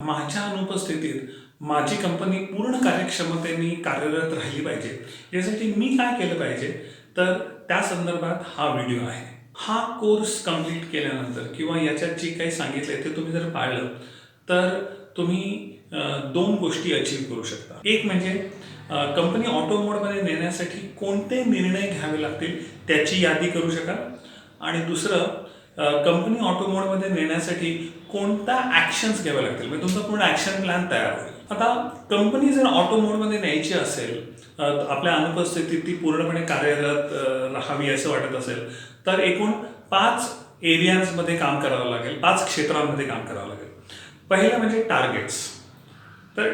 माझ्या अनुपस्थितीत माझी कंपनी पूर्ण कार्यक्षमतेने कार्यरत राहिली पाहिजे, यासाठी मी काय केलं पाहिजे, तर त्या संदर्भात हा व्हिडिओ आहे. हा कोर्स कंप्लीट केल्यानंतर किंवा याच्यात जे काही सांगितलंय ते तुम्ही जर पाळलं, तर तुम्ही 2 गोष्टी अचीव्ह करू शकता. एक म्हणजे कंपनी ऑटो मोडमध्ये नेण्यासाठी कोणते निर्णय घ्यावे लागतील त्याची यादी करू शकाल आणि दुसरं कंपनी ऑटो मोडमध्ये नेण्यासाठी कोणत्या ॲक्शन्स घ्याव्या लागतील, म्हणजे तुमचा पूर्ण ॲक्शन प्लॅन तयार होईल. आता कंपनी जर ऑटो मोडमध्ये न्यायची असेल, आपल्या अनुपस्थितीत ती पूर्णपणे कार्यरत राहावी असं वाटत असेल, तर एकूण 5 एरियाजमध्ये काम करावं लागेल, 5 क्षेत्रांमध्ये काम करावं लागेल. पहिलं म्हणजे टार्गेट्स. तर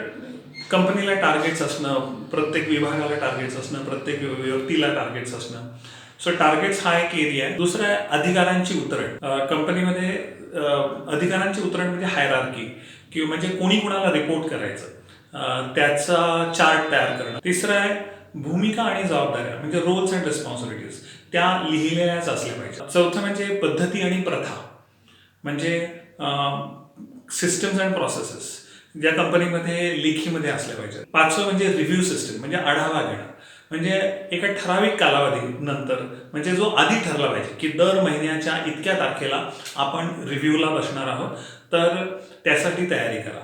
कंपनीला टार्गेट्स असणं, प्रत्येक विभागाला टार्गेट्स असणं, प्रत्येक व्यक्तीला टार्गेट्स असणं. सो टार्गेट्स हा एक एरिया आहे. दुसरा आहे अधिकारांची उतरण. कंपनीमध्ये अधिकारांची उतरण म्हणजे हायरार्की, किंवा म्हणजे कोणी कुणाला रिपोर्ट करायचं, त्याचा चार्ट तयार करणं. तिसरं आहे भूमिका आणि जबाबदाऱ्या, म्हणजे रोल्स अँड रिस्पॉन्सिबिलिटीज, त्या लिहिलेल्याच असल्या पाहिजे. चौथं म्हणजे पद्धती आणि प्रथा, म्हणजे सिस्टम्स अँड प्रोसेसेस, ज्या कंपनीमध्ये लेखीमध्ये असल्या पाहिजेत. पाचवं म्हणजे रिव्ह्यू सिस्टम, म्हणजे आढावा घेणं, म्हणजे एका ठराविक कालावधीनंतर, म्हणजे जो आधी ठरला पाहिजे की दर महिन्याच्या इतक्या तारखेला आपण रिव्ह्यूला बसणार आहोत, तर त्यासाठी तयारी करा.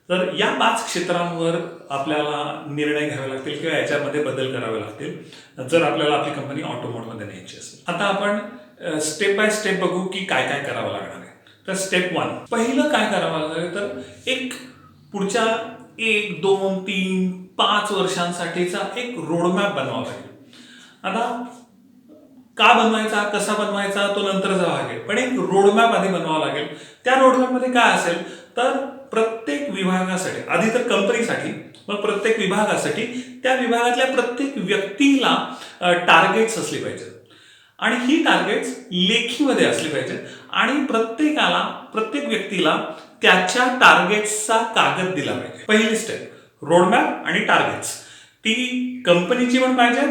तर या 5 क्षेत्रांवर आपल्याला निर्णय घ्यावे लागतील किंवा याच्यामध्ये बदल करावे लागतील, जर आपल्याला आपली कंपनी ऑटो मोडमध्ये न्यायची असेल. आता आपण स्टेप बाय स्टेप बघू की काय काय करावं लागणार आहे. तर स्टेप 1, पहिलं काय करावं लागेल, तर एक पुढच्या 1, 2, 3, 5 वर्षांसाठीचा एक रोडमॅप बनवावा लागेल. आता का बनवायचा, कसा बनवायचा, तो नंतरचा भाग आहे, पण एक रोडमॅप आधी बनवावा लागेल. त्या रोडमॅपमध्ये काय असेल, तर प्रत्येक विभागासाठी, आधी तर कंपनीसाठी, मग प्रत्येक विभागासाठी त्या विभागातल्या प्रत्येक व्यक्तीला टार्गेट्स असले पाहिजेत आणि ही टार्गेट्स लेखीमध्ये असली पाहिजेत आणि प्रत्येक व्यक्तीला त्याच्या टार्गेट्सचा कागद दिला पाहिजे. पहिली स्टेप रोडमॅप आणि टार्गेट्स, ती कंपनीची पण पाहिजे,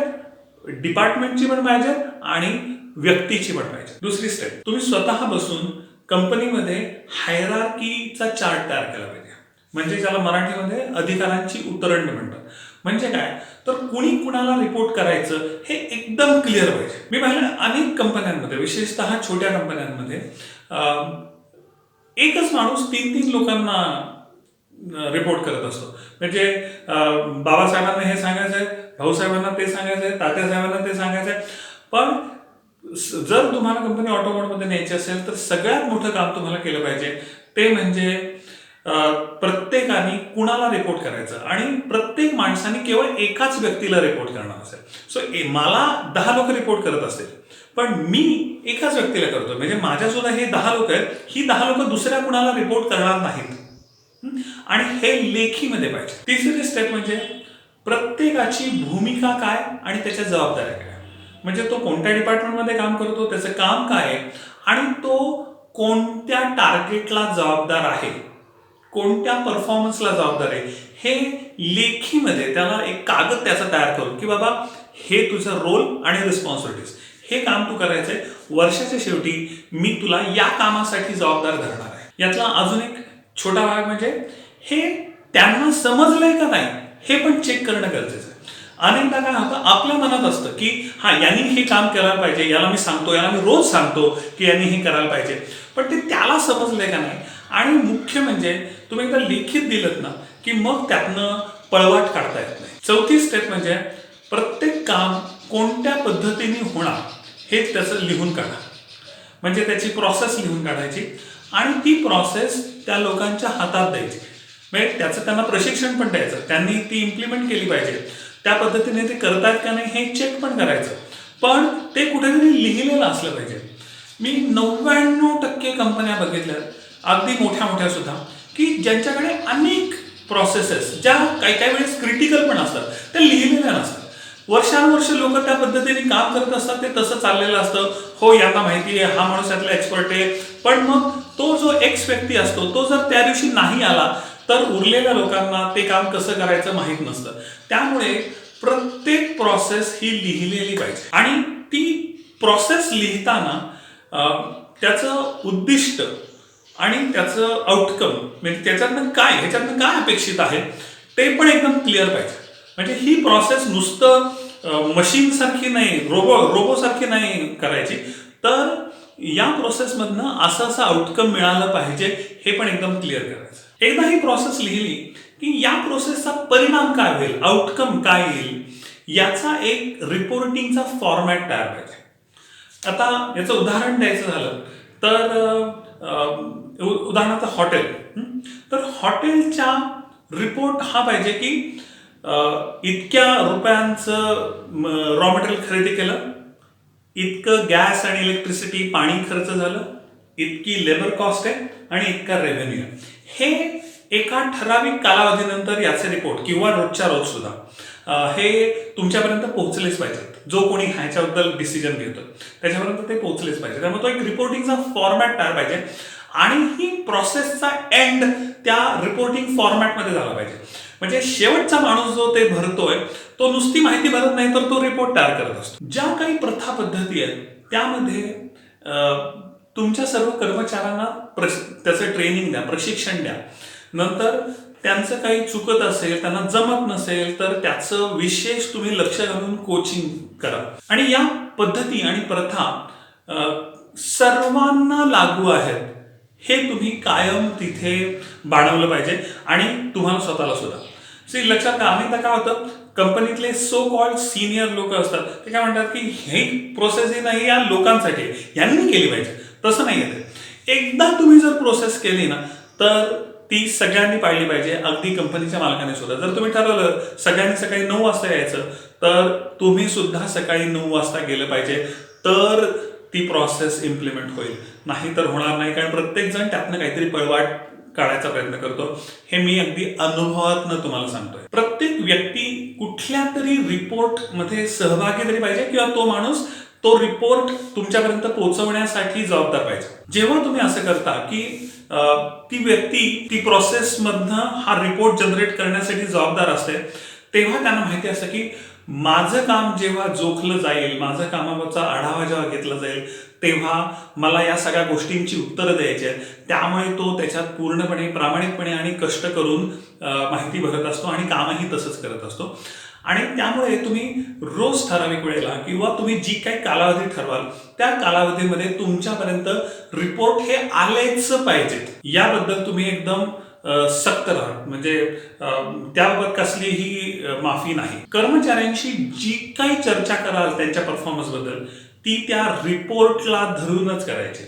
डिपार्टमेंटची पण पाहिजे आणि व्यक्तीची पण पाहिजे. दुसरी स्टेप, तुम्ही स्वतः बसून कंपनीमध्ये हायरार्कीचा चार्ट तयार केला पाहिजे, म्हणजे ज्याला मराठीमध्ये अधिकारांची उतरंड म्हणतात. म्हणजे काय, तर कुणी कुणाला रिपोर्ट करायचं हे एकदम क्लिअर पाहिजे. मी पाहिलं अनेक कंपन्यांमध्ये, विशेषतः छोट्या कंपन्यांमध्ये, एकच माणूस 3-3 लोकांना रिपोर्ट करत असतो. म्हणजे बाबासाहेबांना हे सांगायचं आहे, भाऊसाहेबांना ते सांगायचं आहे, तात्यासाहेबांना ते सांगायचं आहे. पण जर तुम्हाला कंपनी ऑटो मोडमध्ये न्यायची असेल, तर सगळ्यात मोठं काम तुम्हाला केलं पाहिजे ते म्हणजे प्रत्येकाने कुणाला रिपोर्ट करायचं आणि प्रत्येक माणसाने केवळ एकाच व्यक्तीला रिपोर्ट करणार असेल. सो मला 10 लोक रिपोर्ट करत असतील, पण मी एकाच व्यक्तीला करतो, म्हणजे माझ्यासुद्धा हे 10 लोक आहेत, ही 10 लोक दुसऱ्या कुणाला रिपोर्ट करणार नाहीत आणि हे लेखीमध्ये पाहिजे. तिसरी स्टेप म्हणजे प्रत्येकाची भूमिका काय आणि त्याच्या जबाबदाऱ्या काय, म्हणजे तो कोणत्या डिपार्टमेंटमध्ये काम करतो, त्याचं काम काय आहे आणि तो कोणत्या टार्गेटला जबाबदार आहे, कोणत्या परफॉर्मन्सला जबाबदार आहे, हे लेखीमध्ये त्याला एक कागद त्याचा तयार करून की बाबा हे तुझं रोल आणि रिस्पॉन्सिबिलिटीज, हे काम तू करायचंय, वर्षाच्या शेवटी मी तुला या कामासाठी जबाबदार धरणार आहे. यातला अजून एक छोटा भाग म्हणजे हे त्यांना समजलंय का नाही हे पण चेक करणं गरजेचं आहे. अनेकदा काय होतं, आपल्या मनात असतं की यांनी हे काम करायला पाहिजे, याला मी सांगतो, याला मी रोज सांगतो की यांनी हे करायला पाहिजे, पण ते त्याला समजलंय का नाही. आणि मुख्य म्हणजे तुम्ही एकदा लिखित दिलं ना की मग त्यातनं पळवाट काढता येत नाही. चौथी स्टेप म्हणजे प्रत्येक काम कोणत्या पद्धतीने होणार हे त्याचं लिहून काढा, म्हणजे त्याची प्रोसेस लिहून काढायची आणि ती प्रोसेस त्या लोकांच्या हातात द्यायची, म्हणजे त्याचं त्यांना प्रशिक्षण पण द्यायचं, त्यांनी ती इम्प्लिमेंट केली पाहिजे, त्या पद्धतीने ते करतायत का नाही हे चेक पण करायचं, पण ते कुठेतरी लिहिलेलं असलं पाहिजे. मी 99% कंपन्या बघितल्या, अगदी मोठ्या मोठ्या सुद्धा, की ज्यांच्याकडे अनेक प्रोसेसेस, ज्या काही काही वेळेस क्रिटिकल पण असतात, त्या लिहिलेल्या नसतात. वर्षानुवर्ष लोक त्या पद्धतीने काम करत असतात, ते तसं चाललेलं असतं, हो यांना माहिती आहे, हा माणूस यातला एक्सपर्ट आहे, पण मग तो जो एक्स व्यक्ती असतो तो जर त्या दिवशी नाही आला तर उरलेल्या लोकांना ते काम कसं करायचं माहीत नसतं. त्यामुळे प्रत्येक प्रोसेस ही लिहिलेली पाहिजे आणि ती प्रोसेस लिहिताना त्याचं उद्दिष्ट आणि त्याचं आउटकम म्हणजे त्याच्यातनं काय ह्याच्यातनं काय अपेक्षित आहे ते पण एकदम क्लिअर पाहिजे. म्हणजे ही प्रोसेस नुसतं मशीन सारखी नाही, रोबोसारखी नाही करायची, तर या प्रोसेसमधनं असं असं आउटकम मिळालं पाहिजे हे पण एकदम क्लिअर करायचं. एकदा ही प्रोसेस लिहिली की या प्रोसेसचा परिणाम काय होईल, आउटकम काय येईल, याचा एक रिपोर्टिंगचा फॉर्मॅट तयार पाहिजे. आता याचं उदाहरण द्यायचं झालं तर उदाहरणार्थ हॉटेल. तर हॉटेलच्या रिपोर्ट हा पाहिजे की इतक्या रुपयांचं रॉ मटेरियल खरेदी केलं, इतकं गॅस आणि इलेक्ट्रिसिटी पाणी खर्च झालं, इतकी लेबर कॉस्ट आहे आणि इतका रेव्हेन्यू आहे. हे एका ठराविक कालावधीनंतर याचे रिपोर्ट किंवा रोजच्या रोज सुद्धा हे तुमच्यापर्यंत पोहोचलेच पाहिजेत. जो कोणी ह्याच्याबद्दल डिसिजन घेतो त्याच्यापर्यंत ते पोहोचलेच पाहिजे. त्यामुळे तो एक रिपोर्टिंगचा फॉर्मॅट तयार पाहिजे आणि ही प्रोसेसचा एंड त्या रिपोर्टिंग फॉर्मॅटमध्ये झाला पाहिजे. म्हणजे शेवटचा माणूस जो ते भरतोय तो नुसती माहिती भरत नाही, तर तो रिपोर्ट तयार करत असतो. ज्या काही प्रथा पद्धती आहेत त्यामध्ये तुमच्या सर्व कर्मचाऱ्यांना त्याचं ट्रेनिंग द्या, प्रशिक्षण द्या. नंतर त्यांचं काही चुकत असेल, त्यांना जमत नसेल तर त्याचं विशेष तुम्ही लक्ष घालून कोचिंग करा. आणि या पद्धती आणि प्रथा सर्वांना लागू आहेत हे तुम्ही कायम तिथे बाळगलं पाहिजे आणि तुम्हाला स्वतःला सुद्धा. लक्षात घ्या, अनेकदा काय होतं, कंपनीतले सो कॉल्ड सिनियर लोक असतात ते काय म्हणतात की हे प्रोसेस ही नाही या लोकांसाठी, यांनी केली पाहिजे. तसं नाही आहे. एकदा तुम्ही जर प्रोसेस केली ना तर ती सगळ्यांनी पाळली पाहिजे, अगदी कंपनीच्या मालकाने सुद्धा. जर तुम्ही ठरवलं सगळ्यांनी सकाळी 9 वाजता यायचं तर तुम्ही सुद्धा सकाळी 9 वाजता गेलं पाहिजे, तर ती प्रोसेस इम्प्लिमेंट होईल. नाही तर होणार नाही, कारण प्रत्येक जण त्यातनं काहीतरी पळवाट काढायचा प्रयत्न करतो. हे मी अगदी अनुभवातनं तुम्हाला सांगतोय. प्रत्येक व्यक्ती कुठल्या तरी रिपोर्टमध्ये सहभागी तरी पाहिजे किंवा तो माणूस तो रिपोर्ट तुमच्यापर्यंत पोहोचवण्यासाठी जबाबदार पाहिजे. जेव्हा तुम्ही असं करता की ती व्यक्ती ती प्रोसेसमधनं हा रिपोर्ट जनरेट करण्यासाठी जबाबदार असते, तेव्हा त्यांना माहिती असतं की माझं काम जेव्हा जोखलं जाईल, माझं कामाचा आढावा जेव्हा घेतला जाईल, तेव्हा मला या सगळ्या गोष्टींची उत्तरं द्यायची आहेत. त्यामुळे तो त्याच्यात पूर्णपणे प्रामाणिकपणे आणि कष्ट करून माहिती भरत असतो आणि कामही तसंच करत असतो. आणि त्यामुळे तुम्ही रोज ठराविक वेळेला किंवा तुम्ही जी काही कालावधी ठरवाल त्या कालावधीमध्ये तुमच्यापर्यंत रिपोर्ट हे आलेच पाहिजेत. याबद्दल तुम्ही एकदम सक्त राहा. म्हणजे त्याबाबत कसलीही माफी नाही. कर्मचाऱ्यांशी जी काही चर्चा कराल त्यांच्या परफॉर्मन्स बद्दल ती त्या रिपोर्टला धरूनच करायची.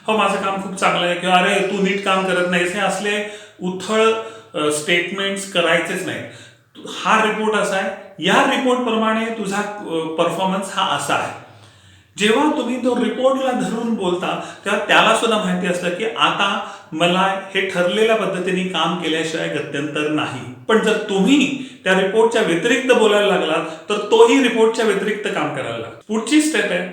हो, माझं काम खूप चांगलं आहे किंवा अरे तू नीट काम करत नाहीस, हे असले उथळ स्टेटमेंट्स करायचेच नाहीत. हा रिपोर्ट असा आहे, या रिपोर्ट प्रमाणे तुझा परफॉर्मन्स हा असा आहे. जेव्हा तुम्ही तो रिपोर्टला धरून बोलता तेव्हा त्याला सुद्धा माहिती असतं की आता मला हे ठरलेल्या पद्धतीने काम केल्याशिवाय गत्यंतर नाही. पण जर तुम्ही त्या रिपोर्टच्या व्यतिरिक्त बोलायला लागलात तर तोही रिपोर्टच्या व्यतिरिक्त काम करायला लागतो. पुढची स्टेप आहे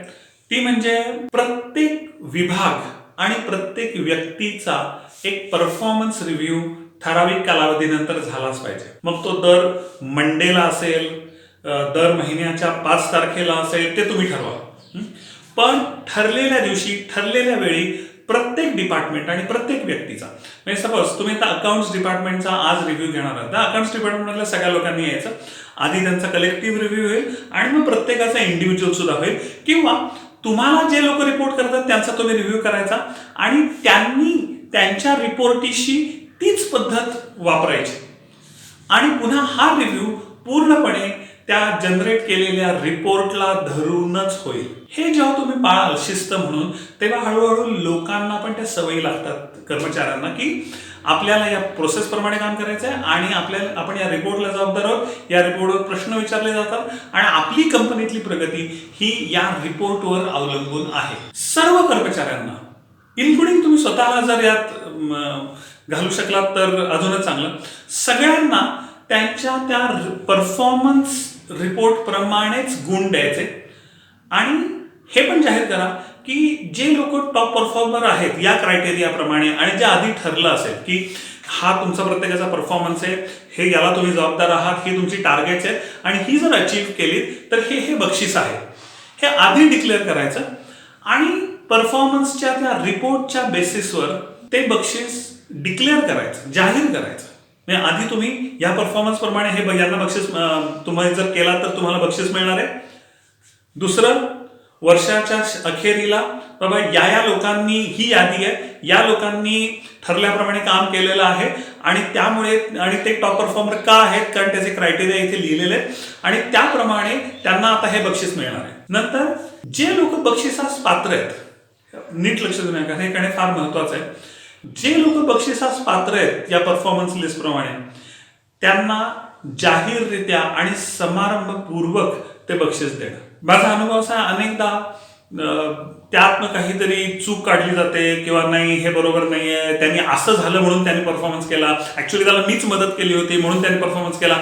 ती म्हणजे प्रत्येक विभाग आणि प्रत्येक व्यक्तीचा एक परफॉर्मन्स रिव्ह्यू ठराविक कालावधीनंतर झालाच पाहिजे. मग तो दर मंडेला असेल, दर महिन्याच्या 5 तारखेला असेल, ते तुम्ही ठरवा. पण ठरलेल्या दिवशी ठरलेल्या वेळी प्रत्येक डिपार्टमेंट आणि प्रत्येक व्यक्तीचा, म्हणजे सपोज तुम्ही आता अकाउंट्स डिपार्टमेंटचा आज रिव्ह्यू घेणार आहात, तर अकाउंट्स डिपार्टमेंटमधल्या सगळ्या लोकांनी यायचं. आधी त्यांचा कलेक्टिव्ह रिव्ह्यू होईल आणि मग प्रत्येकाचा इंडिव्हिज्युअल सुद्धा होईल. किंवा तुम्हाला जे लोक रिपोर्ट करतात त्यांचा तुम्ही रिव्ह्यू करायचा आणि त्यांनी त्यांच्या रिपोर्टीशी तीच पद्धत वापरायची आणि पुन्हा हा रिव्ह्यू पूर्णपणे त्या जनरेट केलेल्या रिपोर्टला धरूनच होईल. हे जेव्हा तुम्ही पाळाल शिस्त म्हणून, तेव्हा हळूहळू लोकांना पण त्या सवयी लागतात, कर्मचाऱ्यांना, की आपल्याला या प्रोसेस प्रमाणे काम करायचं आहे आणि आपण या रिपोर्टला जबाबदार आहोत. या रिपोर्टवर प्रश्न विचारले जातात आणि आपली कंपनीतली प्रगती ही या रिपोर्टवर अवलंबून आहे. सर्व कर्मचाऱ्यांना इन्क्लुडिंग तुम्ही स्वतःला जर यात घालू शकलात तर अजूनच चांगलं. सगळ्यांना त्यांच्या त्या परफॉर्मन्स रिपोर्ट प्रमाणेच गुण द्यायचे आणि हे पण जाहीर करा की जे लोक टॉप परफॉर्मर आहेत या क्रायटेरियाप्रमाणे आणि जे आधी ठरलं असेल की हा तुमचा प्रत्येकाचा परफॉर्मन्स आहे, हे याला तुम्ही जबाबदार आहात, ही तुमची टार्गेट्स आहेत आणि ही जर अचीव्ह केली तर हे बक्षीस आहे, हे आधी डिक्लेअर करायचं आणि परफॉर्मन्सच्या त्या रिपोर्टच्या बेसिसवर ते बक्षीस डिक्लेअर करायचं, जाहीर करायचं. म्हणजे आधी तुम्ही या परफॉर्मन्स प्रमाणे हे यांना बक्षीस तुम्ही जर केला तर तुम्हाला बक्षीस मिळणार आहे. दुसरं, वर्षाच्या अखेरीला बाबा या लोकांनी, ही यादी आहे, या लोकांनी ठरल्याप्रमाणे काम केलेलं आहे आणि त्यामुळे, आणि ते टॉप परफॉर्मर का आहेत, कारण त्याचे क्रायटेरिया इथे लिहिलेले आहेत आणि त्याप्रमाणे त्यांना आता हे बक्षीस मिळणार आहे. नंतर जे लोक बक्षिसास पात्र आहेत, नीट लक्ष देऊ नका, हे कारण फार महत्वाचं आहे, जे लोक बक्षिसास पात्र आहेत या परफॉर्मन्स लिस्ट प्रमाणे त्यांना जाहीररित्या आणि समारंभपूर्वक ते बक्षीस देणं. माझा अनुभव असा, अनेकदा त्यातनं काहीतरी चूक काढली जाते किंवा नाही हे बरोबर नाहीये, त्यांनी असं झालं म्हणून त्यांनी परफॉर्मन्स केला, ऍक्च्युली त्याला मीच मदत केली होती म्हणून त्यांनी परफॉर्मन्स केला,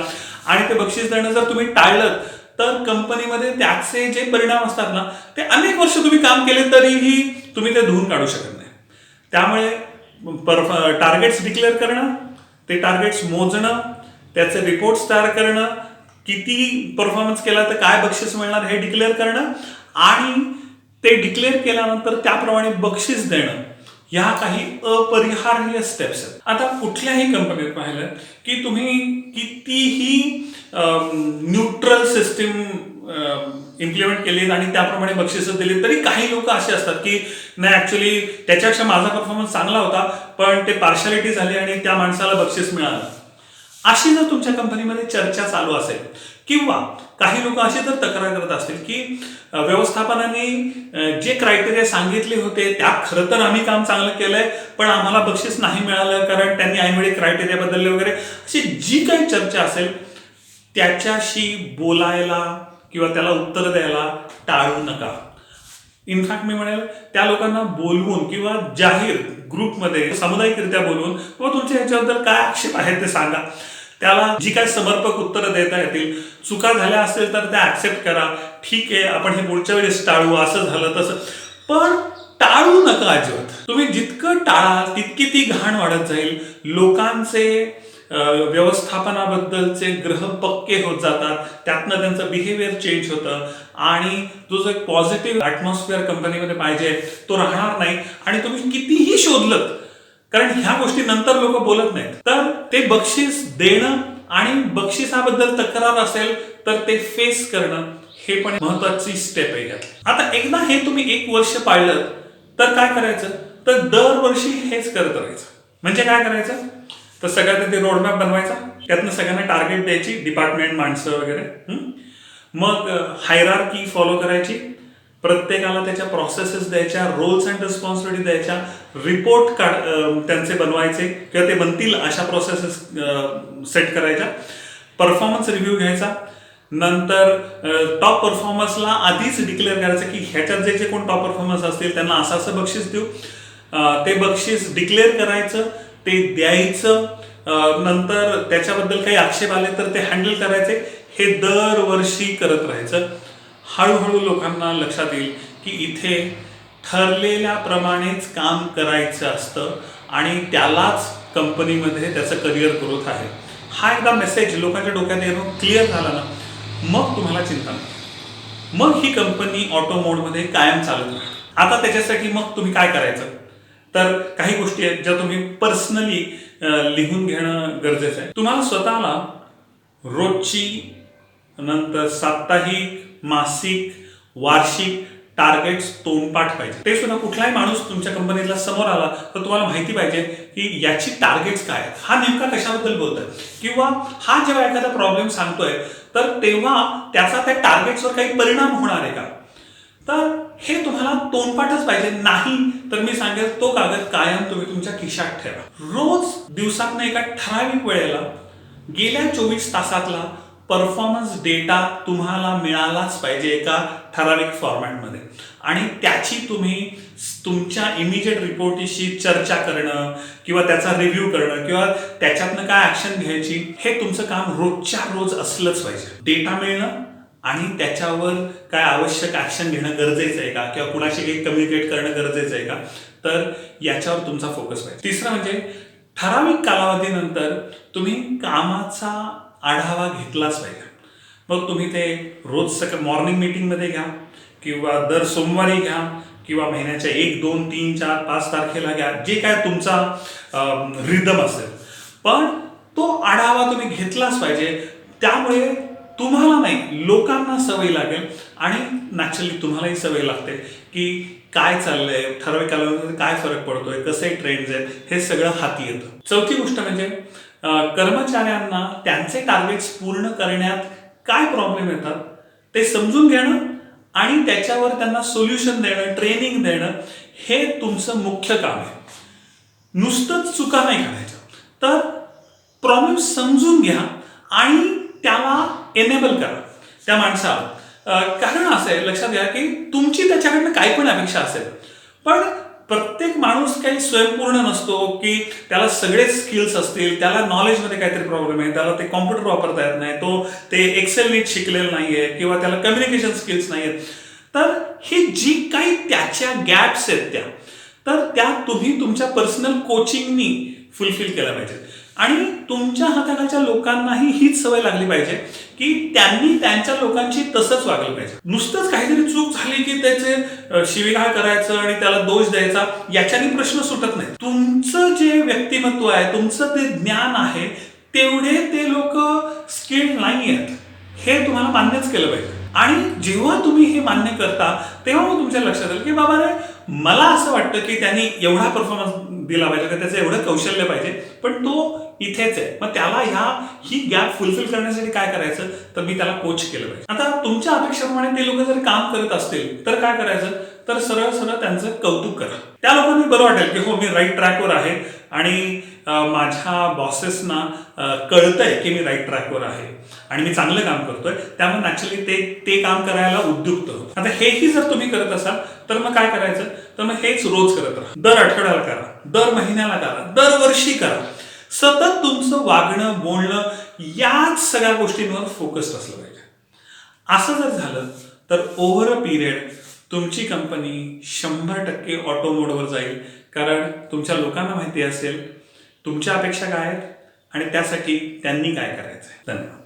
आणि ते बक्षीस देणं जर तुम्ही टाळलं तर कंपनीमध्ये त्याचे जे परिणाम असतात ना, ते अनेक वर्ष तुम्ही काम केले तरीही तुम्ही ते धुवून काढू शकत नाही. त्यामुळे टार्गेट्स डिक्लेअर करणं, ते टार्गेट्स मोजणं, त्याचे रिपोर्ट्स तयार करणं, किती परफॉर्मन्स केला तर काय बक्षीस मिळणार हे डिक्लेअर करणं, आणि ते डिक्लेअर केल्यानंतर त्याप्रमाणे बक्षीस देणं, ह्या काही अपरिहार्य स्टेप्स आहेत. आता कुठल्याही कंपनीत पाहिलं की तुम्ही कितीही न्यूट्रल सिस्टीम इम्प्लिमेंट केली आणि त्याप्रमाणे बक्षीस दिली तरी काही लोक असे असतात की नाही, ऍक्च्युली त्याच्यापेक्षा माझा परफॉर्मन्स चांगला होता पण ते पार्शालिटी झाली आणि त्या माणसाला बक्षीस मिळालं. अशी जर तुमच्या कंपनीमध्ये चर्चा चालू असेल किंवा काही लोक अशी जर तक्रार करत असतील की व्यवस्थापनाने जे क्रायटेरिया सांगितले होते त्यात खरं तर आम्ही काम चांगलं केलंय पण आम्हाला बक्षीस नाही मिळालं कारण त्यांनी ऐनवेळी क्रायटेरिया बदलले वगैरे, अशी जी काही चर्चा असेल त्याच्याशी बोलायला किंवा त्याला उत्तर द्यायला टाळू नका. इनफॅक्ट मी म्हणेल त्या लोकांना बोलवून किंवा जाहीर ग्रुपमध्ये सामुदायिकरित्या बोलवून किंवा तुमच्या ह्याच्याबद्दल काय आक्षेप आहेत ते सांगा. त्याला जी काय समर्पक उत्तरं देता येतील, चुका झाल्या असतील तर त्या ऍक्सेप्ट करा, ठीक आहे आपण हे पुढच्या वेळेस टाळू, असं झालं तसं, पण टाळू नका अजिबात. तुम्ही जितकं टाळाल तितकी ती घाण वाढत जाईल, लोकांचे व्यवस्थापनाबद्दलचे ग्रह पक्के होत जातात, त्यातनं त्यांचं बिहेवियर चेंज होतं आणि जो जो एक पॉझिटिव्ह ऍटमॉस्फिअर कंपनीमध्ये पाहिजे तो राहणार नाही. आणि तुम्ही कितीही शोधलं, कारण ह्या गोष्टी नंतर लोक बोलत नाहीत, तर ते बक्षीस देणं आणि बक्षिसाबद्दल तक्रार असेल तर ते फेस करणं हे पण महत्वाची स्टेप आहे यात. आता एकदा हे तुम्ही 1 वर्ष पाळलं तर काय करायचं, तर दरवर्षी हेच करत राहायचं. म्हणजे काय करायचं, तर सगळ्यात ते रोडमॅप बनवायचा, त्यातनं सगळ्यांना टार्गेट द्यायची, डिपार्टमेंट माणसं वगैरे, मग हायरार्की फॉलो करायची, प्रत्येकाला त्याच्या प्रोसेसेस द्यायच्या, रोल्स अँड रिस्पॉन्सिबिलिटी द्यायच्या, रिपोर्ट त्यांचे बनवायचे किंवा ते बनतील अशा प्रोसेसेस सेट करायच्या, परफॉर्मन्स रिव्ह्यू घ्यायचा, नंतर टॉप परफॉर्मन्सला आधीच डिक्लेअर करायचं की ह्याच्यात जे जे कोण टॉप परफॉर्मन्स असतील त्यांना असं असं बक्षीस देऊ, ते बक्षीस डिक्लेअर करायचं, ते द्यायचं, नंतर त्याच्याबद्दल काही आक्षेप आले तर ते हँडल करायचे. हे दरवर्षी करत राहायचं. हळूहळू लोकांना लक्षात येईल की इथे ठरलेल्याप्रमाणेच काम करायचं असतं आणि त्यालाच कंपनीमध्ये त्याचं करिअर ग्रोथ आहे. हा एकदा मेसेज लोकांच्या डोक्यात येणं क्लिअर झाला ना, मग तुम्हाला चिंता नाही, मग ही कंपनी ऑटो मोडमध्ये कायम चालत राहते. आता त्याच्यासाठी मग तुम्ही काय करायचं, तर काही गोष्टी आहेत ज्या तुम्ही पर्सनली लिहून घेणं गरजेचं आहे. तुम्हाला स्वतःला रोजची, नंतर साप्ताहिक, मासिक, वार्षिक टार्गेट्स तोंडपाठ पाहिजे. ते सुद्धा कुठलाही माणूस तुमच्या कंपनीला समोर आला तर तुम्हाला माहिती पाहिजे की याची टार्गेट्स काय आहेत, हा नेमका कशाबद्दल बोलतोय, किंवा हा जेव्हा एखादा प्रॉब्लेम सांगतोय तर तेव्हा त्याचा त्या टार्गेट्सवर काही परिणाम होणार आहे का, तर हे तुम्हाला तोंडपाठच पाहिजे. नाही तर मी सांगेल तो कागद कायम तुम्ही तुमच्या खिशात ठेवा. रोज दिवसातनं एका ठराविक वेळेला गेल्या 24 तासातला परफॉर्मन्स डेटा तुम्हाला मिळालाच पाहिजे एका ठराविक फॉर्मॅटमध्ये, आणि त्याची तुम्ही तुमच्या इमिजिएट रिपोर्टशी चर्चा करणं किंवा त्याचा रिव्ह्यू करणं किंवा त्याच्यातनं काय ऍक्शन घ्यायची, हे तुमचं काम रोजच्या रोज असलंच पाहिजे. डेटा मिळणं आणि त्याच्यावर काय आवश्यक ऍक्शन घेणं गरजेचं आहे का, किंवा कुणाशी काही कम्युनिकेट करणं गरजेचं आहे का, तर याच्यावर तुमचा फोकस पाहिजे. तिसरं म्हणजे ठराविक कालावधीनंतर तुम्ही कामाचा आढावा घेतलाच पाहिजे. मग तुम्ही ते रोज मॉर्निंग मीटिंगमध्ये घ्या किंवा दर सोमवारी घ्या किंवा महिन्याच्या 1, 2, 3, 4, 5 तारखेला घ्या, जे काय तुमचा रिदम असेल. पण तो आढावा तुम्ही घेतलाच पाहिजे. त्यामुळे तुम्हाला नाही, लोकांना सवय लागेल आणि नॅचरली तुम्हालाही सवय लागते की काय चाललंय, ठराविक कालावधीमध्ये काय फरक पडतोय, कसे ट्रेंड्स आहेत, हे सगळं हाती येतं. चौथी गोष्ट म्हणजे कर्मचाऱ्यांना त्यांचे टार्गेट्स पूर्ण करण्यात काय प्रॉब्लेम येतात ते समजून घेणं आणि त्याच्यावर त्यांना सोल्युशन देणं, ट्रेनिंग देणं, हे तुमचं मुख्य काम आहे. नुसतंच चुका नाही काढायच्या. तर प्रॉब्लेम समजून घ्या आणि त्याला एनेबल करा त्या माणसाला. कारण असं आहे, लक्षात घ्या की तुमची त्याच्याकडनं काही पण अपेक्षा असेल, पण प्रत्येक माणूस काही स्वयंपूर्ण नसतो की त्याला सगळेच स्किल्स असतील, त्याला नॉलेजमध्ये काहीतरी प्रॉब्लेम आहे, त्याला ते कॉम्प्युटर वापरता येत नाही, तो ते एक्सेल नीट शिकलेला नाहीये किंवा त्याला कम्युनिकेशन स्किल्स नाही आहेत. तर ही जी काही त्याच्या गॅप्स आहेत त्या तुम्ही तुमच्या पर्सनल कोचिंगनी फुलफिल केल्या पाहिजेत. आणि तुमच्या हाताखालच्या लोकांनाही हीच सवय लागली पाहिजे की त्यांनी त्यांच्या लोकांची तसंच वागलं पाहिजे. नुसतंच काहीतरी चूक झाली की त्याचे शिवीगाळ करायचं आणि त्याला दोष द्यायचा, याच्याने प्रश्न सुटत नाही. तुमचं जे व्यक्तिमत्व आहे, तुमचं ते ज्ञान आहे, तेवढे ते लोक स्किल्ड नाही आहेत, हे तुम्हाला मान्यच केलं पाहिजे. आणि जेव्हा तुम्ही हे मान्य करता तेव्हा मग तुमच्या लक्षात येईल की बाबा रे, मला असं वाटतं की त्यांनी एवढा परफॉर्मन्स दिला पाहिजे, का त्याचं एवढं कौशल्य पाहिजे, पण तो इथेच आहे. मग त्याला ही गॅप फुलफिल करण्यासाठी काय करायचं, तर मी त्याला कोच केलं पाहिजे. आता तुमच्या अपेक्षेप्रमाणे ते लोक जर काम करत असतील तर काय करायचं, तर सरळ सरळ त्यांचं कौतुक करा. त्या लोकांनी बरं वाटेल की हो, मी राईट ट्रॅकवर आहे आणि माझ्या बॉसेसना कळतंय की मी राईट ट्रॅकवर आहे आणि मी चांगलं काम करतोय, त्यामुळे नॅचरली ते काम करायला उद्युक्त होतं. आता हेही जर तुम्ही करत असाल तर मग काय करायचं, तर मग हेच रोज करत राहा. दर आठवड्याला करा, दर महिन्याला करा, दरवर्षी करा. सतत तुमचं वागणं, बोलणं याच सगळ्या गोष्टींवर फोकस्ड असलं पाहिजे. असं जर झालं तर ओव्हर अ पिरियड तुमची कंपनी 100% ऑटो मोडवर जाईल. कारण तुमच्या लोकांना माहिती असेल तुमच्या अपेक्षा काय आहेत आणि त्यासाठी त्यांनी काय करायचं आहे. धन्यवाद.